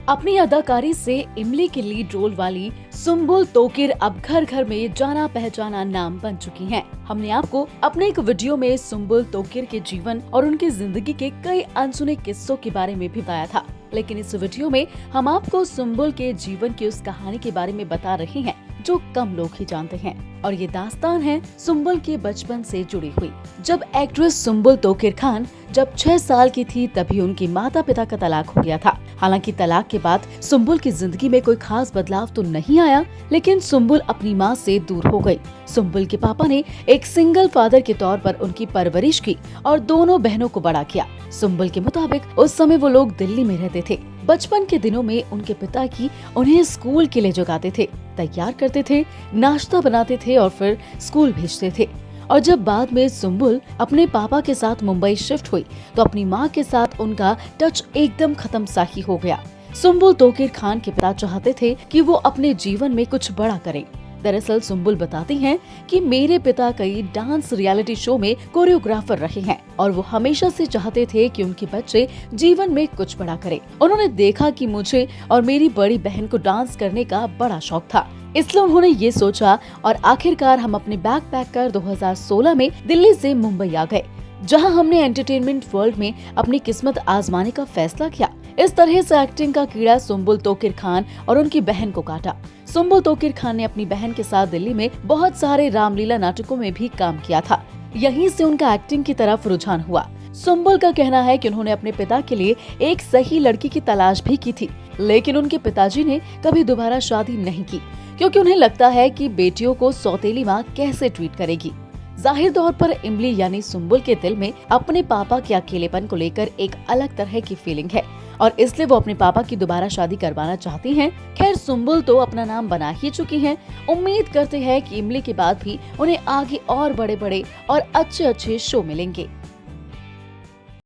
अपनी अदाकारी से इमली की लीड रोल वाली सुम्बुल तोकिर अब घर घर में जाना पहचाना नाम बन चुकी हैं। हमने आपको अपने एक वीडियो में सुम्बुल तोकिर के जीवन और उनकी जिंदगी के कई अनसुने किस्सों के बारे में भी बताया था, लेकिन इस वीडियो में हम आपको सुम्बुल के जीवन की उस कहानी के बारे में बता रहे हैं जो कम लोग ही जानते हैं। और ये दास्तान है सुम्बुल के बचपन से जुड़ी हुई। जब एक्ट्रेस सुम्बुल तोकिर खान जब 6 साल की थी तभी उनके माता पिता का तलाक हो गया था। हालांकि तलाक के बाद सुम्बुल की जिंदगी में कोई खास बदलाव तो नहीं आया, लेकिन सुम्बुल अपनी माँ से दूर हो गई। सुम्बुल के पापा ने एक सिंगल फादर के तौर पर उनकी परवरिश की और दोनों बहनों को बड़ा किया। सुम्बुल के मुताबिक उस समय वो लोग दिल्ली में रहते थे। बचपन के दिनों में उनके पिताजी उन्हें स्कूल के लिए जगाते थे, तैयार करते थे, नाश्ता बनाते थे और फिर स्कूल भेजते थे। और जब बाद में सुम्बुल अपने पापा के साथ मुंबई शिफ्ट हुई तो अपनी माँ के साथ उनका टच एकदम खत्म सा ही हो गया। सुम्बुल तोकिर खान के पिता चाहते थे कि वो अपने जीवन में कुछ बड़ा करें। दरअसल सुम्बुल बताती हैं कि मेरे पिता कई डांस रियलिटी शो में कोरियोग्राफर रहे हैं और वो हमेशा से चाहते थे कि उनके बच्चे जीवन में कुछ बड़ा करें। उन्होंने देखा कि मुझे और मेरी बड़ी बहन को डांस करने का बड़ा शौक था, इसलिए उन्होंने ये सोचा और आखिरकार हम अपने बैग पैक कर 2016 में दिल्ली से मुंबई आ गए, जहां हमने एंटरटेनमेंट वर्ल्ड में अपनी किस्मत आजमाने का फैसला किया। इस तरह से एक्टिंग का कीड़ा सुम्बुल तोकिर खान और उनकी बहन को काटा। सुम्बुल तोकिर खान ने अपनी बहन के साथ दिल्ली में बहुत सारे रामलीला नाटकों में भी काम किया था। यहीं से उनका एक्टिंग की तरफ रुझान हुआ। सुम्बुल का कहना है कि उन्होंने अपने पिता के लिए एक सही लड़की की तलाश भी की थी, लेकिन उनके पिताजी ने कभी दोबारा शादी नहीं की, क्योंकि उन्हें लगता है कि बेटियों को सौतेली माँ कैसे ट्रीट करेगी। जाहिर तौर पर इमली यानी सुम्बुल के दिल में अपने पापा के अकेलेपन को लेकर एक अलग तरह की फीलिंग है और इसलिए वो अपने पापा की दोबारा शादी करवाना चाहती हैं। खैर सुम्बुल तो अपना नाम बना ही चुकी हैं। उम्मीद करते हैं कि इमली के बाद भी उन्हें आगे और बड़े बड़े और अच्छे शो मिलेंगे।